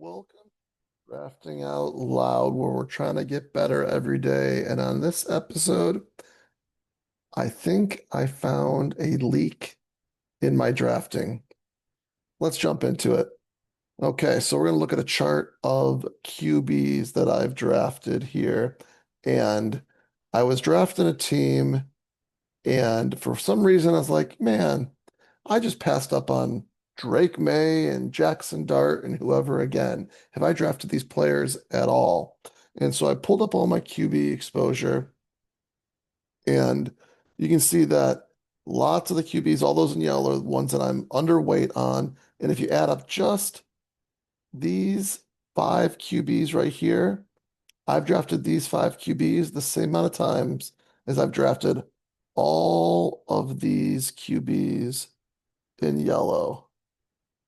Welcome to Drafting Out Loud, where we're trying to get better every day. And on this episode, I think I found a leak in my drafting. Let's jump into it. Okay, so we're going to look at a chart of QBs that I've drafted here. And I was drafting a team, and for some reason, I was like, man, I just passed up on Drake May and Jackson Dart and whoever again. Have I drafted these players at all? And so I pulled up all my QB exposure, and you can see that lots of the QBs, all those in yellow, are the ones that I'm underweight on. And if you add up just these five QBs right here, I've drafted these five QBs the same amount of times as I've drafted all of these QBs in yellow.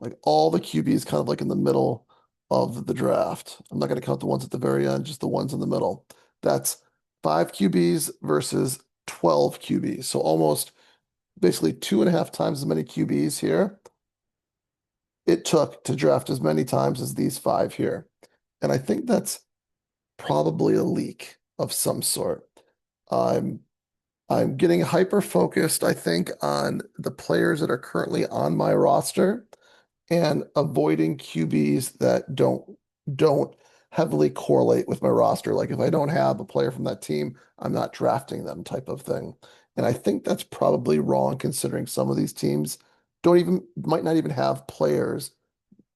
Like all the QBs kind of like in the middle of the draft. I'm not going to count the ones at the very end, just the ones in the middle. That's five QBs versus 12 QBs. So almost basically two and a half times as many QBs here it took to draft as many times as these five here. And I think that's probably a leak of some sort. I'm I'm getting hyper focused, I think, on the players that are currently on my roster and avoiding QBs that don't heavily correlate with my roster. Like if I don't have a player from that team, I'm not drafting them type of thing. And I think that's probably wrong considering some of these teams don't even might not even have players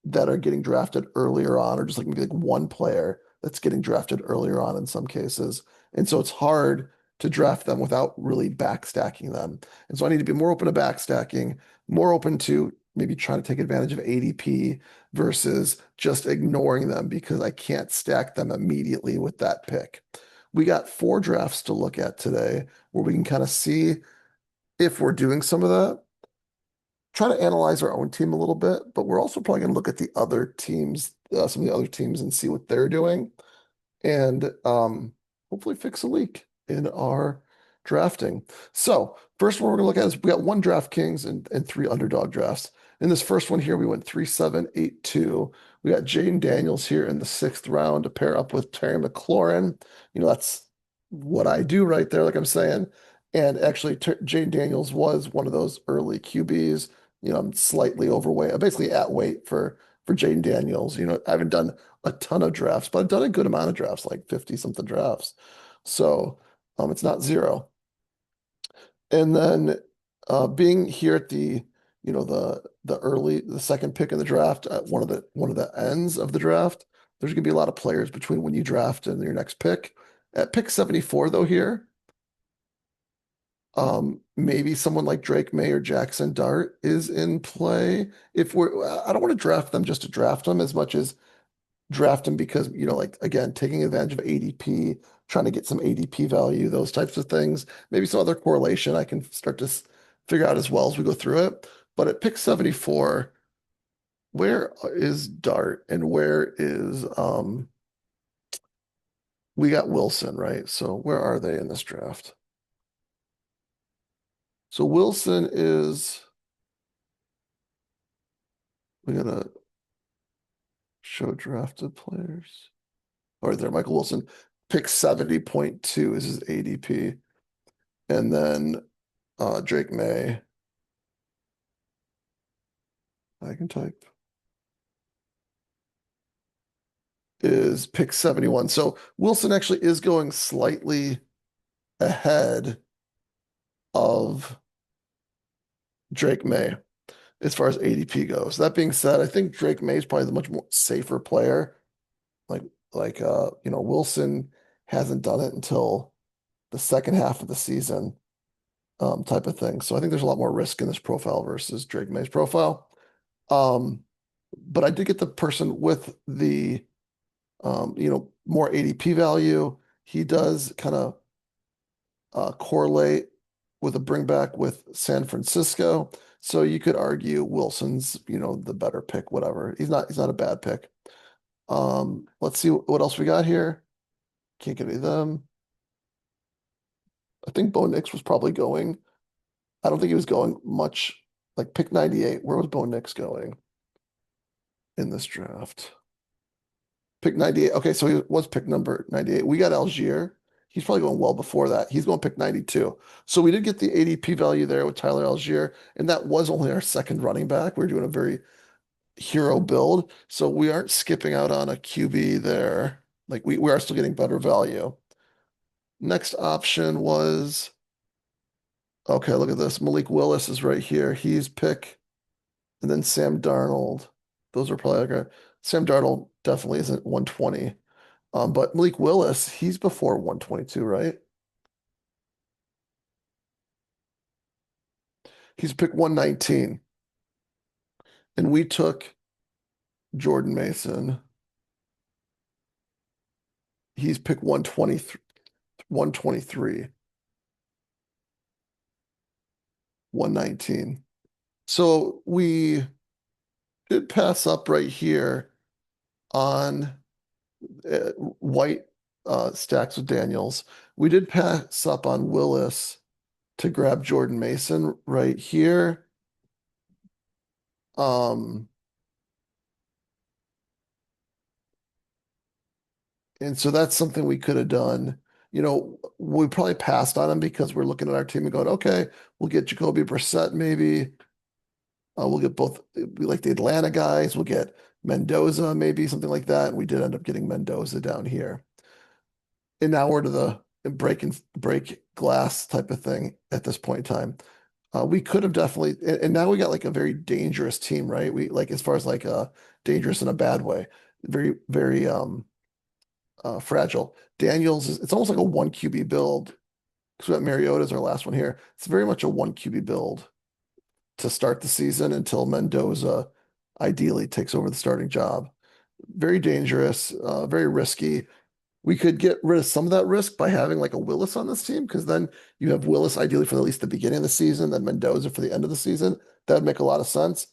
that are getting drafted earlier on, or just like maybe like one player that's getting drafted earlier on in some cases. And so it's hard to draft them without really backstacking them. And so I need to be more open to backstacking, more open to maybe trying to take advantage of ADP versus just ignoring them because I can't stack them immediately with that pick. We got four drafts to look at today where we can kind of see if we're doing some of that, try to analyze our own team a little bit, but we're also probably going to look at the other teams, some of the other teams, and see what they're doing, and hopefully fix a leak in our drafting. So first one we're going to look at is we got one DraftKings and three underdog drafts. In this first one here, we went 3-7-8-2. We got Jaden Daniels here in the sixth round to pair up with Terry McLaurin. That's what I do right there, like I'm saying. And actually, Jaden Daniels was one of those early QBs. I'm slightly overweight. I'm basically at weight for Jaden Daniels. I haven't done a ton of drafts, but I've done a good amount of drafts, like 50 something drafts. So it's not zero. And then being here at the second pick in the draft at one of the ends of the draft, there's gonna be a lot of players between when you draft and your next pick. At pick 74, though, here, maybe someone like Drake May or Jackson Dart is in play. I don't want to draft them just to draft them as much as draft them because, like again, taking advantage of ADP, trying to get some ADP value, those types of things. Maybe some other correlation I can start to figure out as well as we go through it. But at pick 74, where is Dart and where is we got Wilson, right? So where are they in this draft? So Wilson is we gotta show drafted players. All right, there, Michael Wilson. Pick 70.2 is his ADP. And then Drake May. I can type. Is pick 71. So Wilson actually is going slightly ahead of Drake May as far as ADP goes. That being said, I think Drake May is probably the much more safer player. Like Wilson hasn't done it until the second half of the season, type of thing. So I think there's a lot more risk in this profile versus Drake May's profile. Um, but I did get the person with the more ADP value. He does kind of correlate with a bring back with San Francisco. So you could argue Wilson's, the better pick, whatever. He's not a bad pick. Let's see what else we got here. Can't get any of them. I think Bo Nix was probably going. I don't think he was going much like pick 98. Where was Bo Nix going in this draft? Pick 98. Okay, so he was pick number 98. We got Algier. He's probably going well before that. He's going pick 92. So we did get the ADP value there with Tyler Algier, and that was only our second running back. We're doing a very hero build. So we aren't skipping out on a QB there. Like we are still getting better value. Next option was, okay, look at this. Malik Willis is right here. He's pick, and then Sam Darnold. Those are probably like Sam Darnold definitely isn't 120. But Malik Willis, he's before 122, right? He's pick 119. And we took Jordan Mason. He's pick 123, 123, 119. So we did pass up right here on White stacks with Daniels. We did pass up on Willis to grab Jordan Mason right here. Um, and so that's something we could have done. We probably passed on him because we're looking at our team and going, okay, we'll get Jacoby Brissett maybe. We'll get both. We like the Atlanta guys. We'll get Mendoza, maybe something like that. And we did end up getting Mendoza down here. And now we're to the break glass type of thing at this point in time. We could have definitely, and now we got like a very dangerous team, right? We like as far as like dangerous in a bad way, very very fragile. Daniels is it's almost like a one QB build because we got Mariota as our last one here. It's very much a one QB build to start the season until Mendoza ideally takes over the starting job. Very dangerous, very risky. We could get rid of some of that risk by having like a Willis on this team because then you have Willis ideally for at least the beginning of the season, then Mendoza for the end of the season. That would make a lot of sense.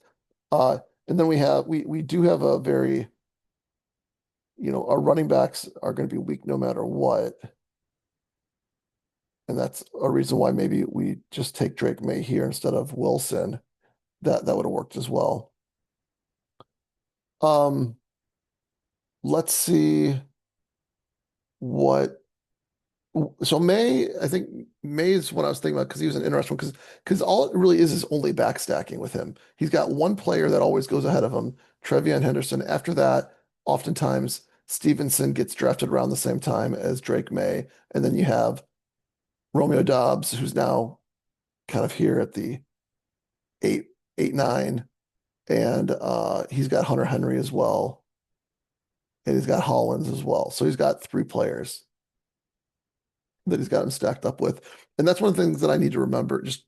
Uh, and then we do have a very, our running backs are going to be weak no matter what. And that's a reason why maybe we just take Drake May here instead of Wilson. That would have worked as well. Um, let's see what so May, I think May is what I was thinking about because he was an interesting one because all it really is only backstacking with him. He's got one player that always goes ahead of him, Trevion Henderson. After that, oftentimes Stevenson gets drafted around the same time as Drake May, and then you have Romeo Dobbs, who's now kind of here at the eight, 8, 9, and he's got Hunter Henry as well, and he's got Hollins as well. So he's got three players that he's got him stacked up with. And that's one of the things that I need to remember. Just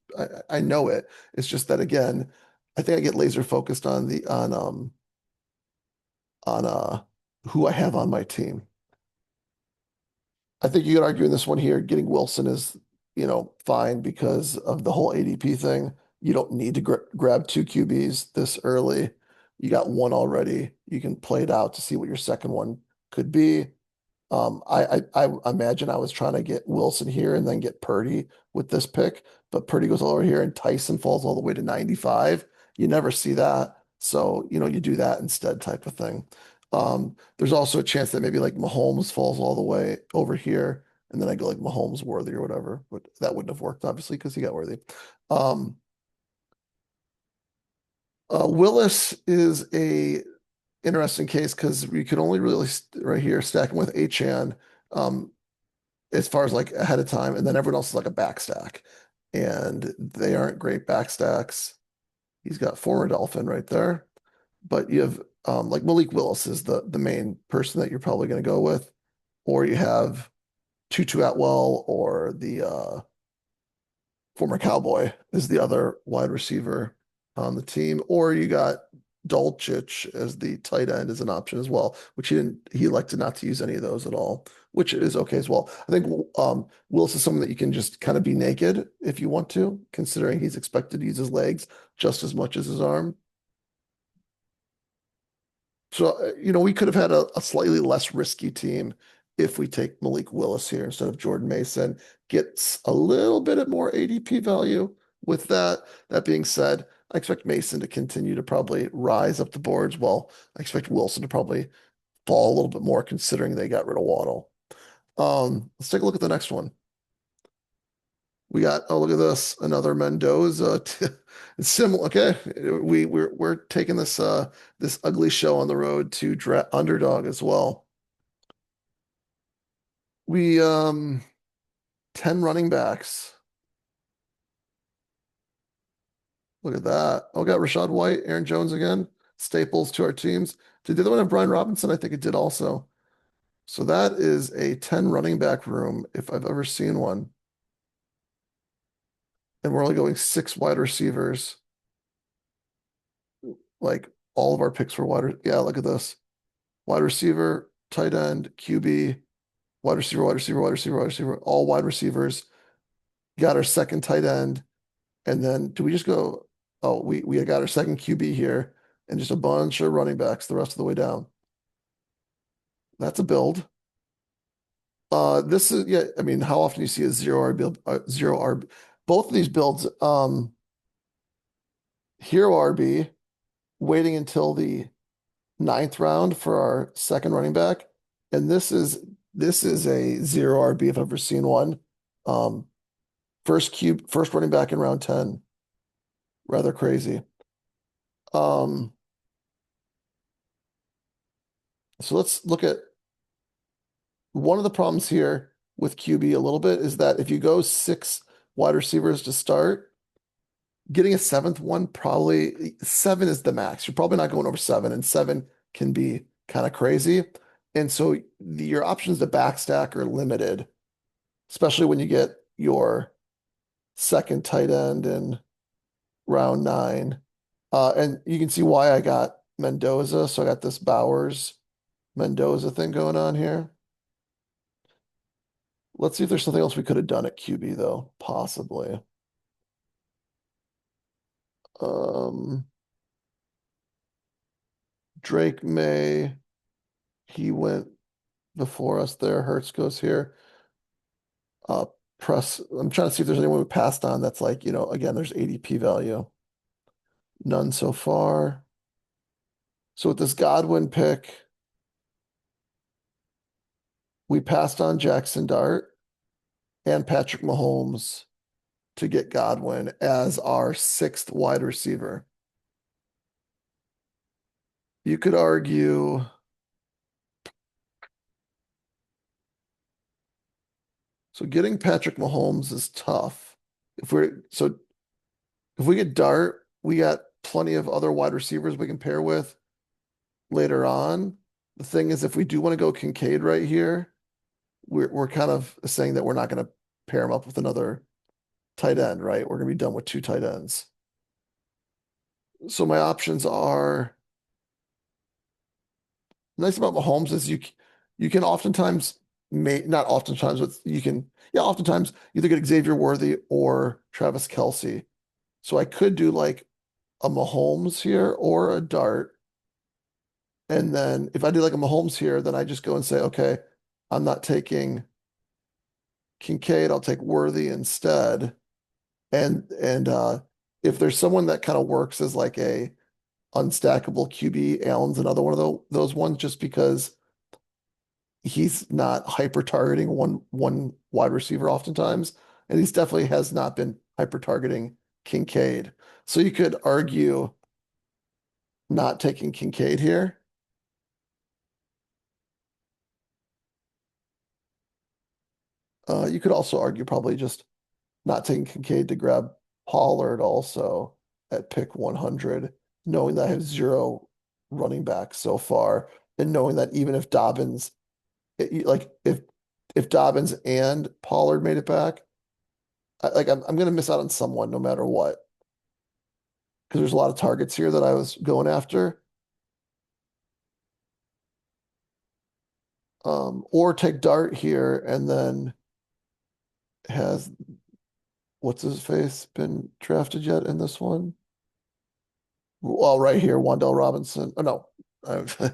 I know it. It's just that again, I think I get laser focused on the on who I have on my team. I think you could argue in this one here, getting Wilson is, fine because of the whole ADP thing. You don't need to grab two QBs this early. You got one already. You can play it out to see what your second one could be. I imagine I was trying to get Wilson here and then get Purdy with this pick, but Purdy goes all over here and Tyson falls all the way to 95. You never see that. So, you do that instead type of thing. There's also a chance that maybe like Mahomes falls all the way over here and then I go like Mahomes worthy or whatever, but that wouldn't have worked obviously because he got worthy. Um, Willis is a interesting case because we could only really right here stack him with Achane um, as far as like ahead of time, and then everyone else is like a back stack, and they aren't great back stacks. He's got former Dolphin right there, but you have like Malik Willis is the main person that you're probably going to go with, or you have Tutu Atwell or the former Cowboy is the other wide receiver on the team, or you got Dulcich as the tight end as an option as well, which he elected not to use any of those at all, which is okay as well. I think Willis is someone that you can just kind of be naked if you want to, considering he's expected to use his legs just as much as his arm. So, we could have had a slightly less risky team if we take Malik Willis here instead of Jordan Mason. Gets a little bit of more ADP value with that. That being said, I expect Mason to continue to probably rise up the boards while I expect Wilson to probably fall a little bit more considering they got rid of Waddle. Let's take a look at the next one. We got, oh, look at this, another Mendoza. It's similar. Okay, we're taking this ugly show on the road to dra underdog as well. We 10 running backs. Look at that. Oh, we got Rashad White, Aaron Jones again. Staples to our teams. Did the other one have Brian Robinson? I think it did also. So that is a 10 running back room if I've ever seen one. And we're only going six wide receivers. Like all of our picks were yeah, look at this. Wide receiver, tight end, QB, wide receiver, wide receiver, wide receiver, wide receiver, all wide receivers. Got our second tight end. And then do we just go? Oh, we got our second QB here and just a bunch of running backs the rest of the way down. That's a build. This is yeah. I mean, how often do you see a zero R build? Zero R. Both of these builds. Hero RB waiting until the ninth round for our second running back, and this is a zero RB if I've ever seen one. Um, first running back in round 10. Rather crazy. Um, so let's look at one of the problems here with QB a little bit is that if you go six wide receivers to start, getting a seventh one, probably seven is the max. You're probably not going over seven, and seven can be kind of crazy. And so your options to backstack are limited, especially when you get your second tight end in round 9. And you can see why I got Mendoza. So I got this Bowers Mendoza thing going on here. Let's see if there's something else we could have done at QB though, possibly. Um, Drake May, he went before us there. Hertz goes here. Uh, I'm trying to see if there's anyone we passed on that's like, again, there's ADP value. None so far. So with this Godwin pick, we passed on Jackson Dart and Patrick Mahomes to get Godwin as our sixth wide receiver. You could argue, so getting Patrick Mahomes is tough. If we get Dart, we got plenty of other wide receivers we can pair with later on. The thing is, if we do want to go Kincaid right here, we're kind of saying that we're not going to pair him up with another tight end, right? We're going to be done with two tight ends. So my options are nice about Mahomes is you can oftentimes not oftentimes, but you can yeah, oftentimes either get Xavier Worthy or Travis Kelce. So I could do like a Mahomes here or a Dart. And then if I do like a Mahomes here, then I just go and say, okay, I'm not taking Kincaid, I'll take Worthy instead. And if there's someone that kind of works as like a unstackable QB, Allen's another one of those ones just because he's not hyper targeting one wide receiver oftentimes, and he's definitely has not been hyper targeting Kincaid. So you could argue not taking Kincaid here. You could also argue probably just not taking Kincaid to grab Pollard also at pick 100, knowing that I have zero running backs so far, and knowing that even if Dobbins, like if Dobbins and Pollard made it back, I'm gonna miss out on someone no matter what because there's a lot of targets here that I was going after. Or take Dart here and then has what's his face been drafted yet in this one? Well, right here, Wan'Dale Robinson. Oh no,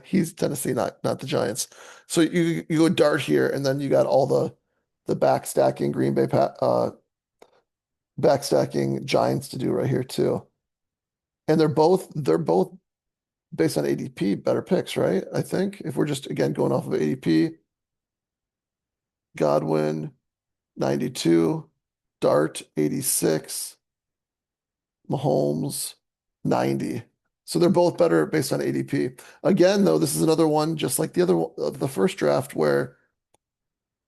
he's Tennessee, not the Giants. So you go Dart here, and then you got all the backstacking Green Bay backstacking Giants to do right here too. And they're both based on ADP, better picks, right? I think if we're just again going off of ADP, Godwin 92, Dart 86, Mahomes 90. So they're both better based on ADP. Again, though, this is another one just like the other of the first draft where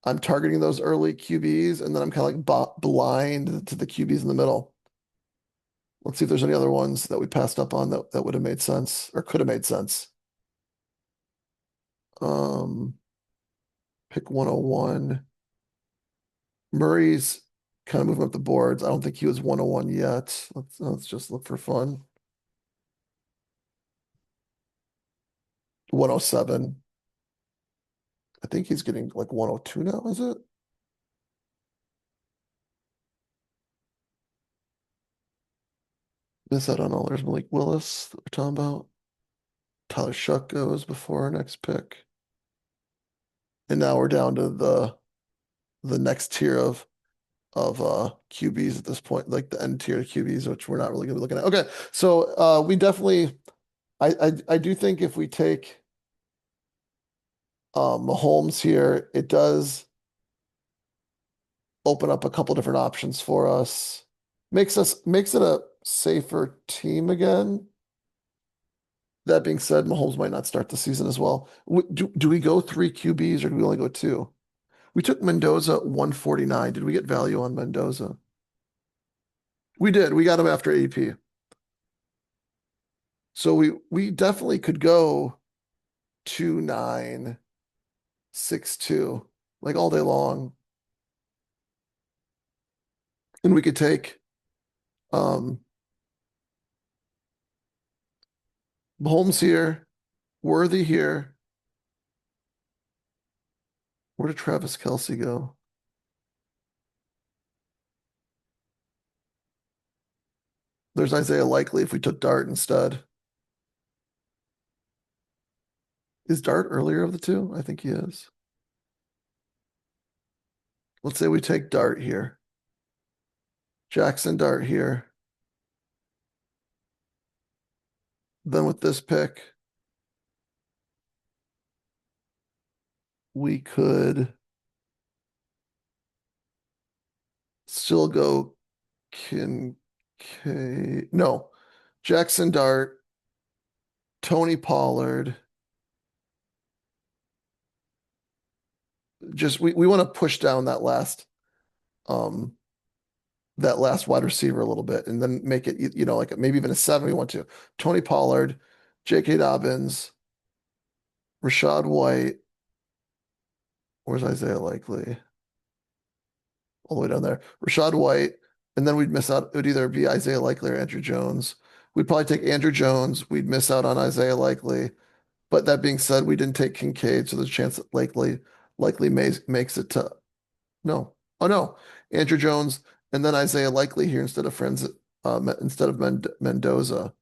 I'm targeting those early QBs and then I'm kind of like blind to the QBs in the middle. Let's see if there's any other ones that we passed up on that would have made sense or could have made sense. Um, Pick 101. Murray's kind of moving up the boards. I don't think he was 101 yet. Let's just look for fun. 107. I think he's getting like 102 now, is it? Miss out on all. There's Malik Willis that we're talking about. Tyler Shuck goes before our next pick. And now we're down to the next tier of QBs at this point, like the end tier QBs, which we're not really gonna be looking at. Okay, so we definitely I do think if we take Mahomes here, it does open up a couple different options for us. Makes it a safer team again. That being said, Mahomes might not start the season as well. Do we go three QBs or do we only go two? We took Mendoza 149. Did we get value on Mendoza? We did. We got him after AP. So we definitely could go 2-9-6-2 like all day long. And we could take um Mahomes here, Worthy here. Where did Travis Kelce go? There's Isaiah Likely if we took Dart instead. Is Dart earlier of the two? I think he is. Let's say we take Dart here. Jackson Dart here. Then with this pick, we could still go Kincaid. No, Jackson Dart, Tony Pollard. Just we want to push down um that last wide receiver a little bit and then make it like maybe even a seven we want to. Tony Pollard, J.K. Dobbins, Rashad White. Where's Isaiah Likely? All the way down there. Rashad White, and then we'd miss out. It would either be Isaiah Likely or Andrew Jones. We'd probably take Andrew Jones. We'd miss out on Isaiah Likely. But that being said, we didn't take Kincaid, so there's a chance that likely makes it to no. Oh no, Andrew Jones, and then Isaiah Likely here instead of Friends, instead of Mendoza.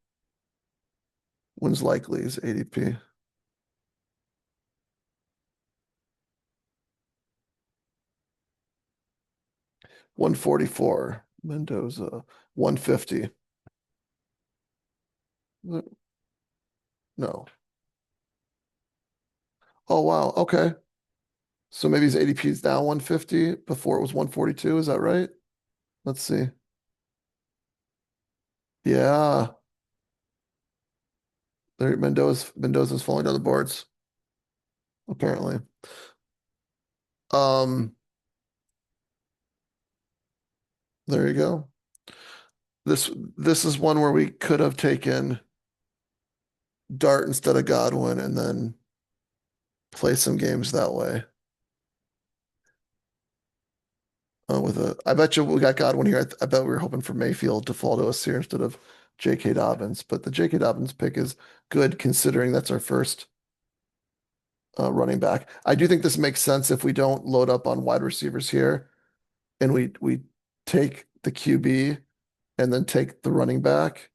When's Likely's ADP? 144. Mendoza 150. No. Oh wow. Okay. So maybe his ADP is now 150 before it was 142. Is that right? Let's see. Yeah. There Mendoza's falling down the boards, apparently. Um, there you go. This is one where we could have taken Dart instead of Godwin and then play some games that way. I bet you we got Godwin here. I bet we were hoping for Mayfield to fall to us here instead of J.K. Dobbins. But the J.K. Dobbins pick is good considering that's our first running back. I do think this makes sense if we don't load up on wide receivers here and we take the QB and then take the running back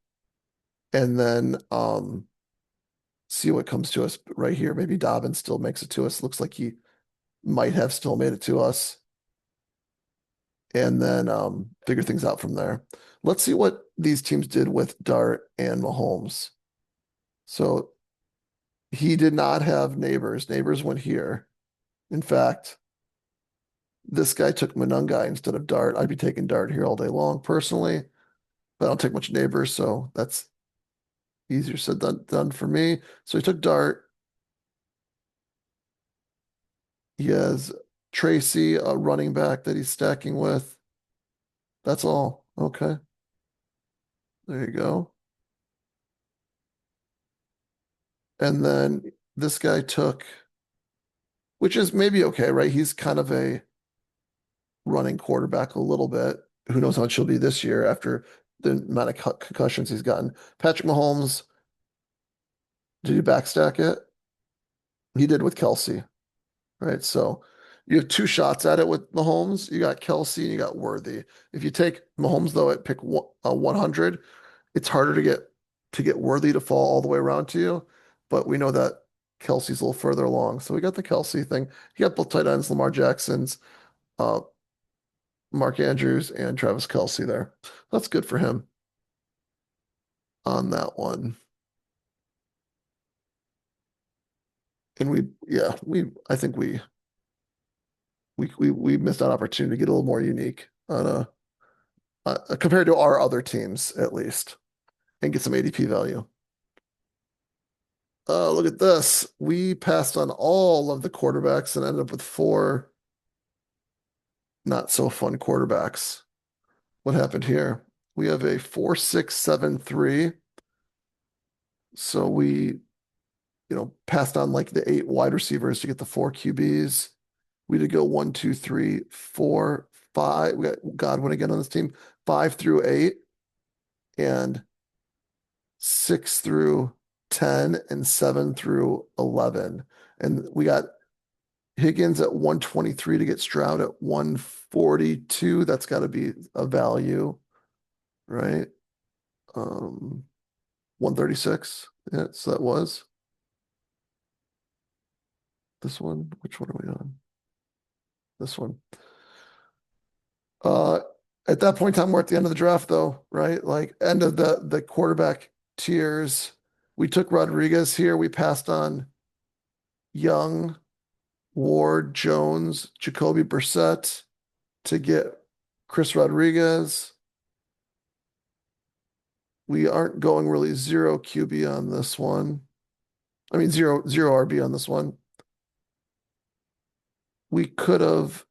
and then see what comes to us right here. Maybe Dobbins still makes it to us. Looks like he might have still made it to us. And then figure things out from there. Let's see what these teams did with Dart and Mahomes. So He did not have Neighbors. Neighbors went here. In fact, this guy took Monungai instead of Dart. I'd be taking Dart here all day long personally, but I don't take much Neighbors, so that's easier said than done for me. So he took Dart. He has Tracy, a running back that he's stacking with. That's all. Okay, there you go. And then this guy took, which is maybe okay, right? He's kind of a running quarterback a little bit. Who knows how much he'll be this year after the amount of concussions he's gotten. Patrick Mahomes, did you backstack it? He did with Kelsey, right? So you have two shots at it with Mahomes. You got Kelsey and you got Worthy. If you take Mahomes though at pick 100, it's harder to get Worthy to fall all the way around to you. But we know that Kelsey's a little further along. So we got the Kelsey thing. You got both tight ends, Lamar Jackson's, uh, Mark Andrews, and Travis Kelsey there. That's good for him on that one. And I think we missed that opportunity to get a little more unique on a compared to our other teams at least, and get some ADP value. Look at this. We passed on all of the quarterbacks and ended up with four not so fun quarterbacks. What happened here? We have a 4-6-7-3. So passed on like the eight wide receivers to get the four QBs. We did go 1, 2, 3, 4, 5. We got Godwin again on this team, 5 through 8, and 6 through 10, and 7 through 11. And we got Higgins at 123 to get Stroud at 142. That's got to be a value, right? 136. Yeah, so that was this one. Which one are we on? This one. Uh, at that point in time, we're at the end of the draft, though, right? Like end of the quarterback tiers. We took Rodriguez here. We passed on Young, Ward, Jones, Jacoby Brissett to get Chris Rodriguez. We aren't going really zero QB on this one. I mean, zero RB on this one. We could have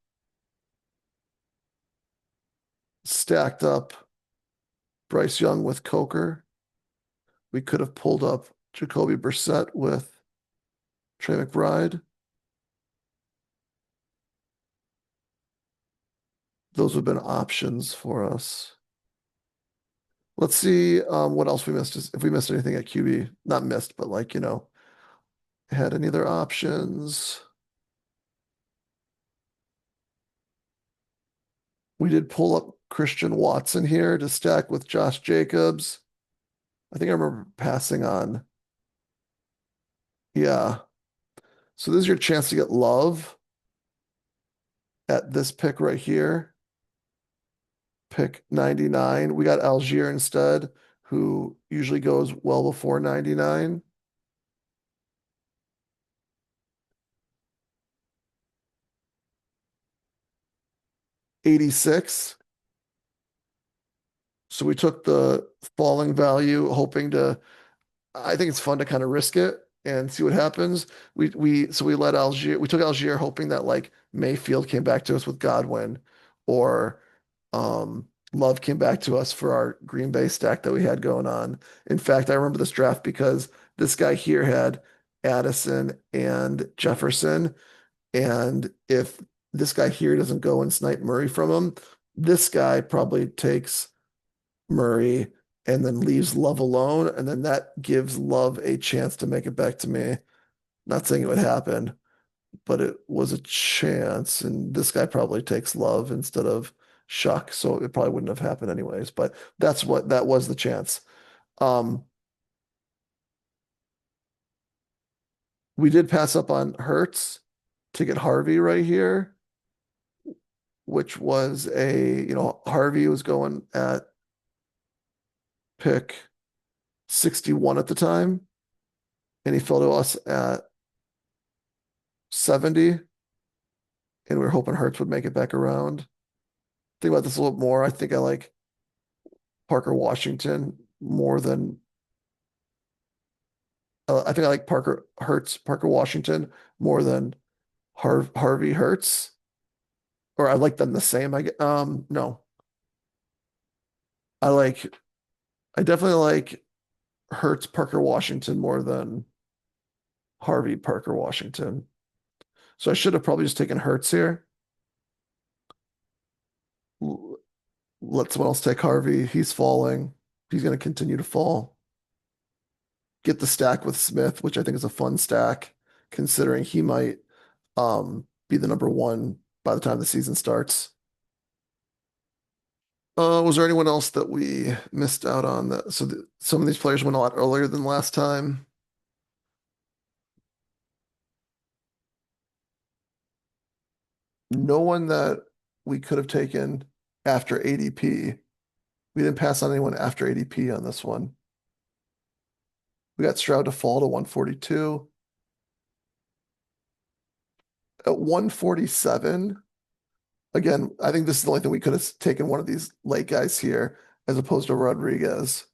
stacked up Bryce Young with Coker. We could have pulled up Jacoby Brissett with Trey McBride. Those would have been options for us. Let's see what else we missed. If we missed anything at QB, not missed, but like, had any other options. We did pull up Christian Watson here to stack with Josh Jacobs. I think I remember passing on. Yeah. So this is your chance to get Love at this pick right here. Pick 99. We got Algier instead, who usually goes well before 99. $86. So we took the falling value, hoping to. I think it's fun to kind of risk it and see what happens. We let Algier. We took Algier, hoping that like Mayfield came back to us with Godwin, or Love came back to us for our Green Bay stack that we had going on. In fact, I remember this draft because this guy here had Addison and Jefferson, and if this guy here doesn't go and snipe Murray from him, this guy probably takes Murray and then leaves Love alone. And then that gives Love a chance to make it back to me. Not saying it would happen, but it was a chance. And this guy probably takes Love instead of Shuck. So it probably wouldn't have happened anyways. But that was the chance. Um, we did pass up on Hurts to get Harvey right here, which was Harvey was going at pick 61 at the time. and he fell to us at 70, and we were hoping Hurts would make it back around. Think about this a little more. I think I like Parker Washington more than I think I like Parker Washington more than Harvey Hurts, or I like them the same. No, I like I definitely like Hurts Parker Washington more than Harvey Parker Washington. So I should have probably just taken Hurts here. Let someone else take Harvey. He's falling. He's going to continue to fall. Get the stack with Smith, which I think is a fun stack, considering he might be the number one by the time the season starts. Was there anyone else that we missed out on that? So some of these players went a lot earlier than last time. No one that we could have taken after ADP. We didn't pass on anyone after ADP on this one. We got Stroud to fall to 142. At 147, again, I think this is the only thing we could have taken one of these late guys here as opposed to Rodriguez.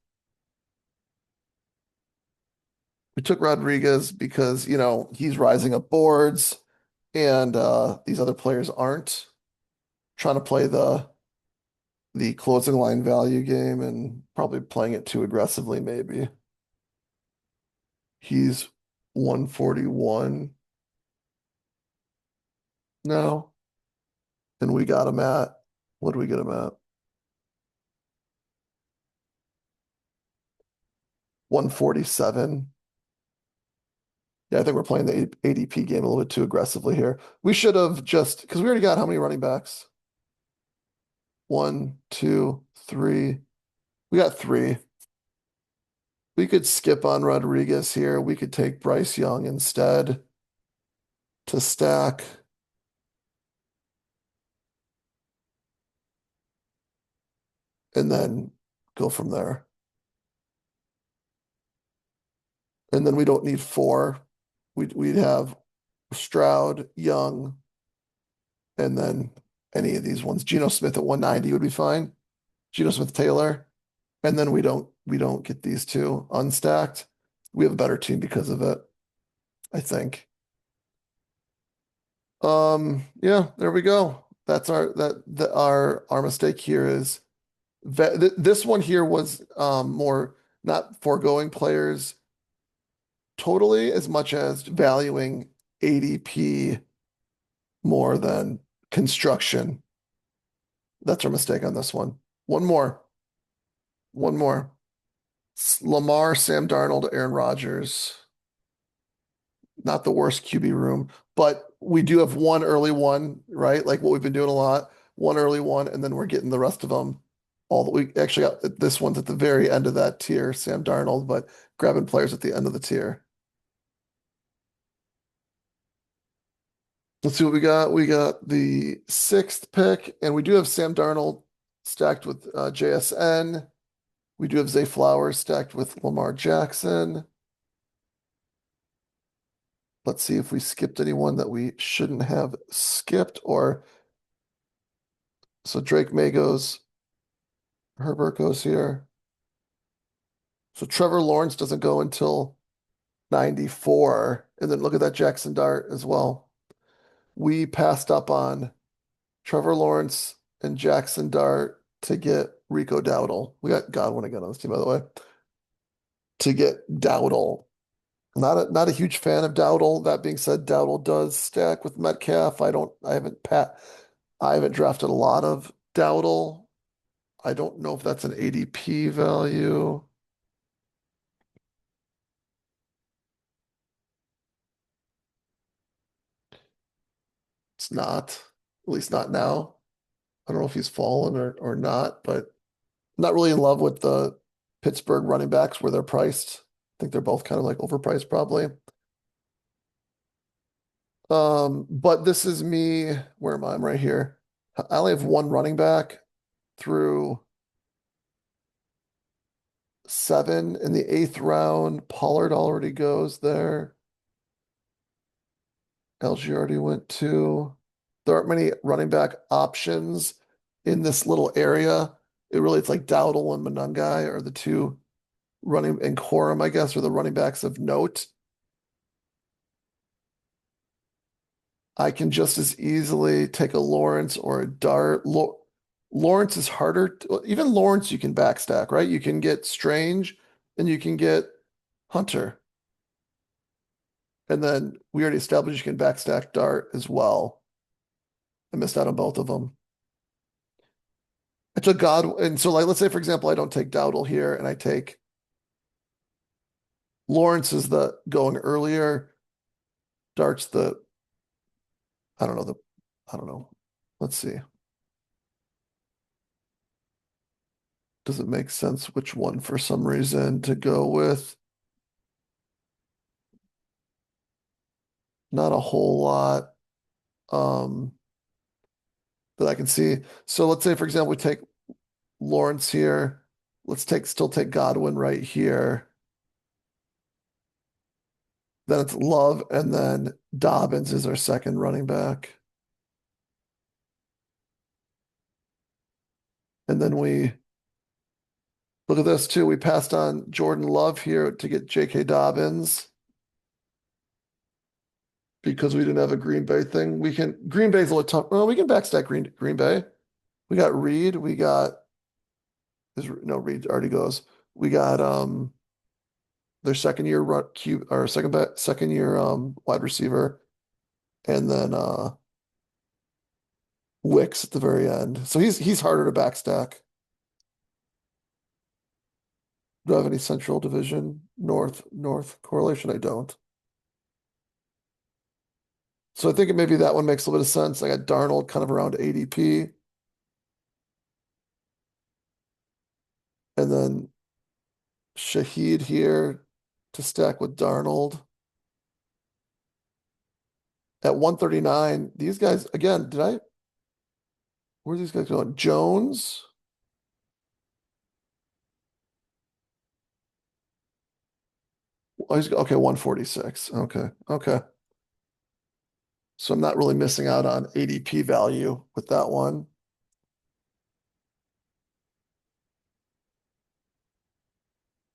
We took Rodriguez because, he's rising up boards and these other players aren't trying to play the closing line value game and probably playing it too aggressively, maybe. He's 141 now, and we got him at, what do we get him at? 147. Yeah, I think we're playing the ADP game a little bit too aggressively here. We should have just, because we already got how many running backs? One, two, three. We got three. We could skip on Rodriguez here. We could take Bryce Young instead to stack. And then go from there. And then we don't need four. We'd have Stroud, Young, and then any of these ones. Geno Smith at 190 would be fine. Geno Smith Taylor. And then we don't get these two unstacked. We have a better team because of it, I think. Yeah, there we go. That's our mistake here is this one here was more not foregoing players totally as much as valuing ADP more than construction. That's our mistake on this one. One more. One more. Lamar, Sam Darnold, Aaron Rodgers. Not the worst QB room, but we do have one early one, right? Like what we've been doing a lot. One early one, and then we're getting the rest of them. All that we actually got this one's at the very end of that tier, Sam Darnold, but grabbing players at the end of the tier. Let's see what we got. We got the sixth pick, and we do have Sam Darnold stacked with JSN. We do have Zay Flowers stacked with Lamar Jackson. Let's see if we skipped anyone that we shouldn't have skipped, or so Drake May goes, Herbert goes here. So Trevor Lawrence doesn't go until 94. And then look at that Jackson Dart as well. We passed up on Trevor Lawrence and Jackson Dart to get Rico Dowdle. We got Godwin again on this team, by the way. To get Dowdle. Not a huge fan of Dowdle. That being said, Dowdle does stack with Metcalf. I haven't drafted a lot of Dowdle. I don't know if that's an ADP value. It's not, at least not now. I don't know if he's fallen or not, but I'm not really in love with the Pittsburgh running backs where they're priced. I think they're both kind of like overpriced probably. But this is me. Where am I? I'm right here. I only have one running back through 7 in the eighth round. Pollard already goes there. LG already went to. There aren't many running back options in this little area. It's like Dowdle and Monangai are the two running, and Corum, I guess, are the running backs of note. I can just as easily take a Lawrence or a Dart. Lawrence is harder. Even Lawrence you can backstack, right? You can get Strange and you can get Hunter. And then we already established you can backstack Dart as well. I missed out on both of them. I took God, and so like let's say for example I don't take Dowdle here, and I take Lawrence is the going earlier. Dart's the I don't know the I don't know. Let's see. Does it make sense which one for some reason to go with? Not a whole lot that I can see. So let's say for example we take Lawrence here. Let's still take Godwin right here. Then it's Love, and then Dobbins is our second running back. And then we look at this too. We passed on Jordan Love here to get J.K. Dobbins because we didn't have a Green Bay thing. Green Bay's a little tough. Well, we can backstack Green Bay. We got Reed. No, Reed already goes. We got their second year run Q or second year wide receiver, and then Wicks at the very end. So he's harder to backstack. Do I have any Central Division North correlation? I don't. So I think maybe that one makes a little bit of sense. I got Darnold kind of around ADP, and then Shaheed here to stack with Darnold. At 139, these guys, again, where are these guys going? Jones. Oh, okay, 146. Okay, okay. So I'm not really missing out on ADP value with that one.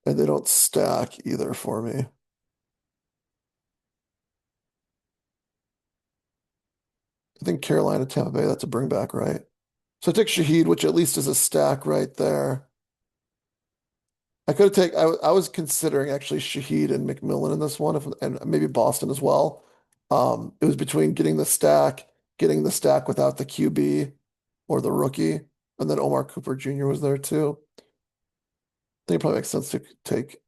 And they don't stack either for me. I think Carolina, Tampa Bay, that's a bring back, right? So I take Shaheed, which at least is a stack right there. I could have taken, I was considering actually Shaheed and McMillan in this one, and maybe Boston as well. It was between getting the stack without the QB or the rookie, and then Omar Cooper Jr. was there too. I think it probably makes sense to take,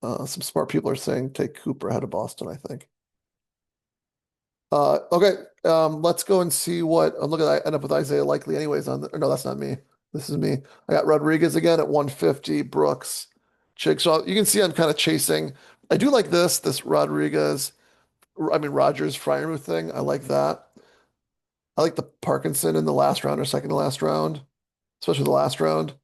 some smart people are saying take Cooper ahead of Boston, I think. Okay, let's go and see look at I end up with Isaiah Likely anyways no, that's not me. This is me. I got Rodriguez again at 150, Brooks, Chig. So you can see I'm kind of chasing. I do like this Rodriguez, I mean Rogers Freiermuth thing. I like that. I like the Parkinson in the last round or second to last round, especially the last round.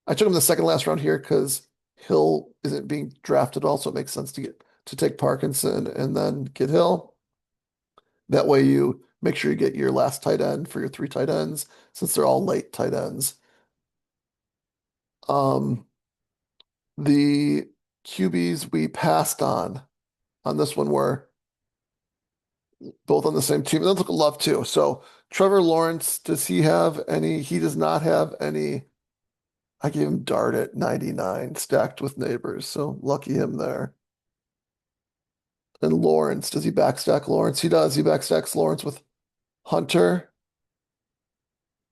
I took him the second last round here because Hill isn't being drafted. Also, it makes sense to take Parkinson and then get Hill. That way you make sure you get your last tight end for your three tight ends, since they're all late tight ends. Um, the QBs we passed on this one were both on the same team. That's Love too. So Trevor Lawrence, does he have any? He does not have any. I gave him Dart at 99, stacked with Neighbors. So lucky him there. And Lawrence, does he backstack Lawrence? He does. He backstacks Lawrence with Hunter,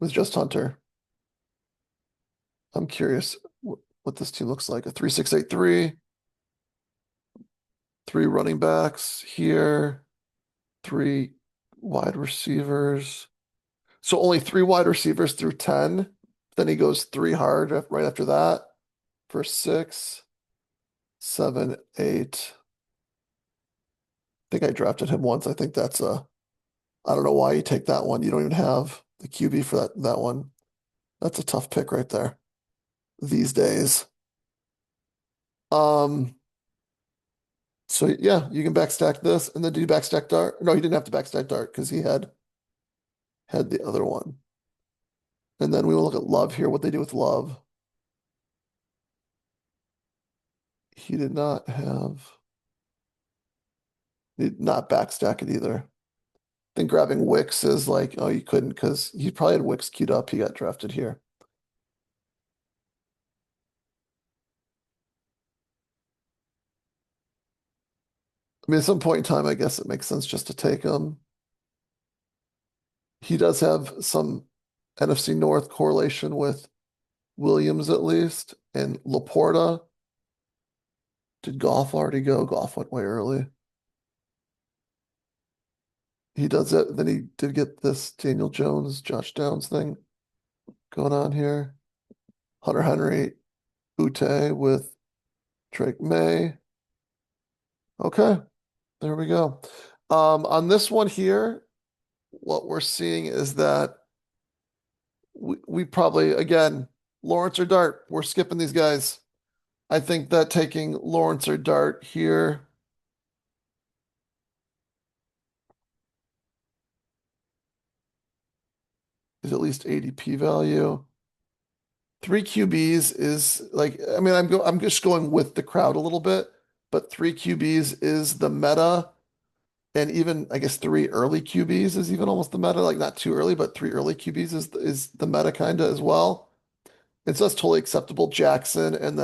with just Hunter. I'm curious what this team looks like. A 3-6-8-3, three running backs here, three wide receivers. So only three wide receivers through 10. Then he goes three hard right after that for 6, 7, 8. I think I drafted him once. I think I don't know why you take that one. You don't even have the QB for that one. That's a tough pick right there these days. Um, so yeah, you can backstack this, and then do you backstack Dart? No, he didn't have to backstack Dart because he had the other one. And then we will look at Love here, what they do with Love. He did not have, he did not backstack it either. I think grabbing Wicks is like, oh, you couldn't because he probably had Wicks queued up. He got drafted here. I mean, at some point in time, I guess it makes sense just to take him. He does have some NFC North correlation with Williams at least, and Laporta. Did Goff already go? Goff went way early. He does it. Then he did get this Daniel Jones, Josh Downs thing going on here. Hunter Henry, Ute with Drake May. Okay, there we go. On this one here, what we're seeing is that we probably, again, Lawrence or Dart, we're skipping these guys. I think that taking Lawrence or Dart here is at least ADP value. Three QBs is like, I mean, I'm just going with the crowd a little bit, but three QBs is the meta, and even I guess three early QBs is even almost the meta, like not too early, but three early QBs is the meta kind of as well. And so that's totally acceptable. Jackson and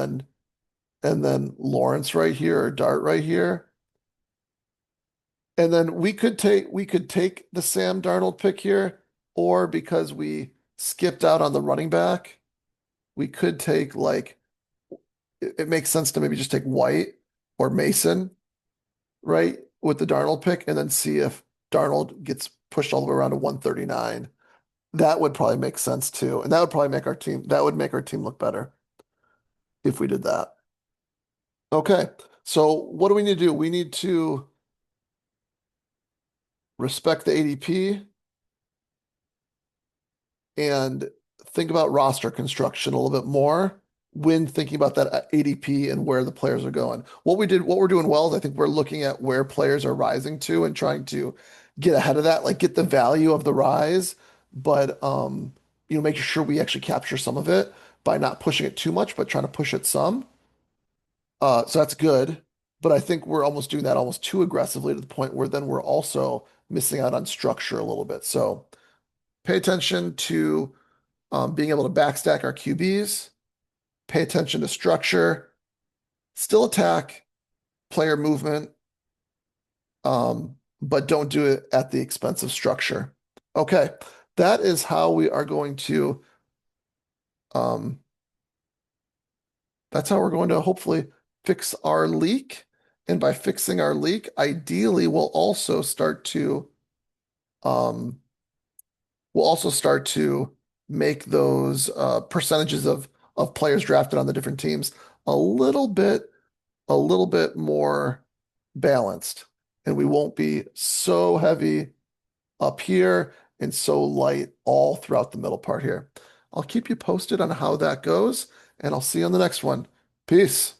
then Lawrence right here or Dart right here. And then we could take the Sam Darnold pick here, or because we skipped out on the running back, we could take like it makes sense to maybe just take White or Mason, right, with the Darnold pick, and then see if Darnold gets pushed all the way around to 139. That would probably make sense too. And that would make our team look better if we did that. Okay. So what do we need to do? We need to respect the ADP and think about roster construction a little bit more when thinking about that ADP and where the players are going. What we're doing well is I think we're looking at where players are rising to and trying to get ahead of that, like get the value of the rise, but making sure we actually capture some of it by not pushing it too much, but trying to push it some. So that's good. But I think we're almost doing that almost too aggressively to the point where then we're also missing out on structure a little bit. So pay attention to being able to backstack our QBs, pay attention to structure, still attack player movement, but don't do it at the expense of structure. Okay, that is how we are going to, um, that's how we're going to hopefully fix our leak. And by fixing our leak, ideally, um, we'll also start to make those percentages of players drafted on the different teams a little bit a little bit more balanced, and we won't be so heavy up here and so light all throughout the middle part here. I'll keep you posted on how that goes, and I'll see you on the next one. Peace.